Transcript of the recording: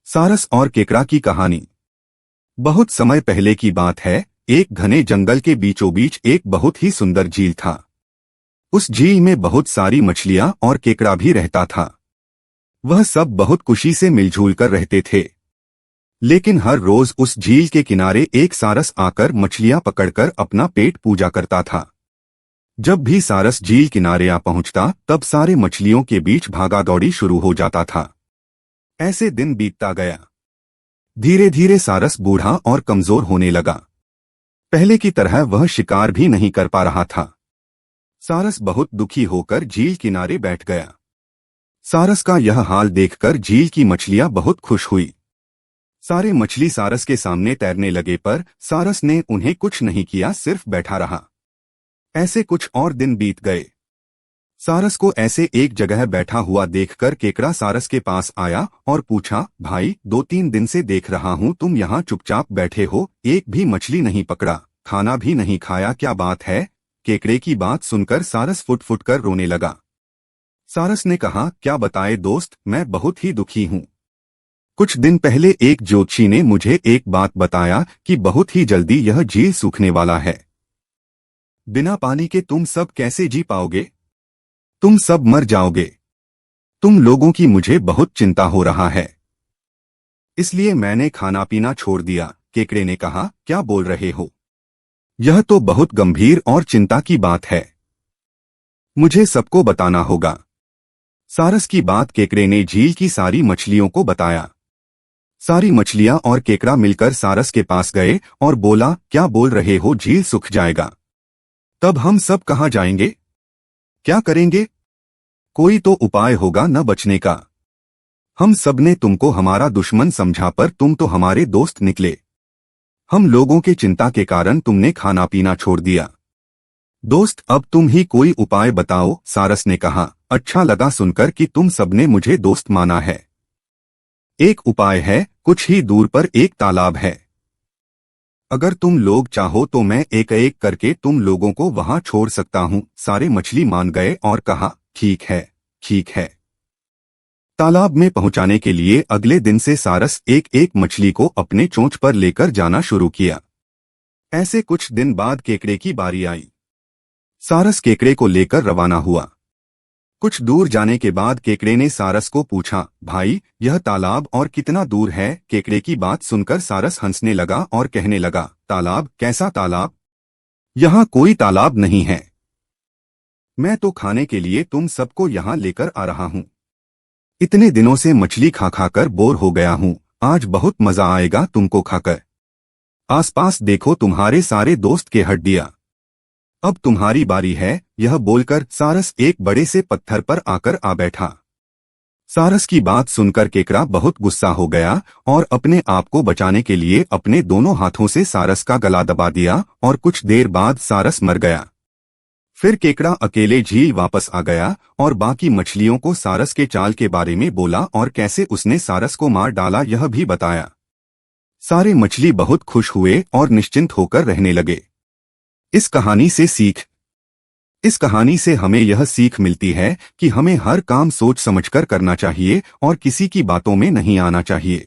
सारस और केकड़ा की कहानी। बहुत समय पहले की बात है। एक घने जंगल के बीचों बीच एक बहुत ही सुंदर झील था। उस झील में बहुत सारी मछलियां और केकड़ा भी रहता था। वह सब बहुत खुशी से मिलजुल कर रहते थे। लेकिन हर रोज उस झील के किनारे एक सारस आकर मछलियां पकड़कर अपना पेट पूजा करता था। जब भी सारस झील किनारे आ पहुंचता तब सारे मछलियों के बीच भागा दौड़ी शुरू हो जाता था। ऐसे दिन बीतता गया। धीरे धीरे सारस बूढ़ा और कमजोर होने लगा। पहले की तरह वह शिकार भी नहीं कर पा रहा था। सारस बहुत दुखी होकर झील किनारे बैठ गया। सारस का यह हाल देखकर झील की मछलियां बहुत खुश हुई। सारे मछली सारस के सामने तैरने लगे, पर सारस ने उन्हें कुछ नहीं किया, सिर्फ बैठा रहा। ऐसे कुछ और दिन बीत गए। सारस को ऐसे एक जगह बैठा हुआ देखकर केकड़ा सारस के पास आया और पूछा, भाई, 2-3 दिन से देख रहा हूँ तुम यहाँ चुपचाप बैठे हो, एक भी मछली नहीं पकड़ा, खाना भी नहीं खाया, क्या बात है? केकड़े की बात सुनकर सारस फुट फुट कर रोने लगा। सारस ने कहा, क्या बताए दोस्त, मैं बहुत ही दुखी हूँ। कुछ दिन पहले एक ज्योतिषी ने मुझे एक बात बताया कि बहुत ही जल्दी यह झील सूखने वाला है। बिना पानी के तुम सब कैसे जी पाओगे? तुम सब मर जाओगे। तुम लोगों की मुझे बहुत चिंता हो रहा है, इसलिए मैंने खाना पीना छोड़ दिया। केकड़े ने कहा, क्या बोल रहे हो? यह तो बहुत गंभीर और चिंता की बात है। मुझे सबको बताना होगा। सारस की बात केकड़े ने झील की सारी मछलियों को बताया। सारी मछलियां और केकड़ा मिलकर सारस के पास गए और बोला, क्या बोल रहे हो, झील सूख जाएगा? तब हम सब कहाँ जाएंगे? क्या करेंगे? कोई तो उपाय होगा न बचने का। हम सबने तुमको हमारा दुश्मन समझा, पर तुम तो हमारे दोस्त निकले। हम लोगों के चिंता के कारण तुमने खाना पीना छोड़ दिया। दोस्त, अब तुम ही कोई उपाय बताओ। सारस ने कहा, अच्छा लगा सुनकर कि तुम सबने मुझे दोस्त माना है। एक उपाय है, कुछ ही दूर पर एक तालाब है। अगर तुम लोग चाहो तो मैं एक एक करके तुम लोगों को वहां छोड़ सकता हूं। सारे मछली मान गए और कहा, ठीक है, ठीक है। तालाब में पहुंचाने के लिए अगले दिन से सारस एक एक मछली को अपने चोंच पर लेकर जाना शुरू किया। ऐसे कुछ दिन बाद केकड़े की बारी आई। सारस केकड़े को लेकर रवाना हुआ। कुछ दूर जाने के बाद केकड़े ने सारस को पूछा, भाई, यह तालाब और कितना दूर है? केकड़े की बात सुनकर सारस हंसने लगा और कहने लगा, तालाब? कैसा तालाब? यहाँ कोई तालाब नहीं है। मैं तो खाने के लिए तुम सबको यहाँ लेकर आ रहा हूँ। इतने दिनों से मछली खा खा कर बोर हो गया हूँ। आज बहुत मजा आएगा तुमको खाकर। आसपास देखो, तुम्हारे सारे दोस्त के हड्डियाँ। अब तुम्हारी बारी है। यह बोलकर सारस एक बड़े से पत्थर पर आकर आ बैठा। सारस की बात सुनकर केकड़ा बहुत गुस्सा हो गया और अपने आप को बचाने के लिए अपने दोनों हाथों से सारस का गला दबा दिया और कुछ देर बाद सारस मर गया। फिर केकड़ा अकेले झील वापस आ गया और बाकी मछलियों को सारस के चाल के बारे में बोला और कैसे उसने सारस को मार डाला यह भी बताया। सारे मछली बहुत खुश हुए और निश्चिंत होकर रहने लगे। इस कहानी से हमें यह सीख मिलती है कि हमें हर काम सोच समझकर करना चाहिए और किसी की बातों में नहीं आना चाहिए।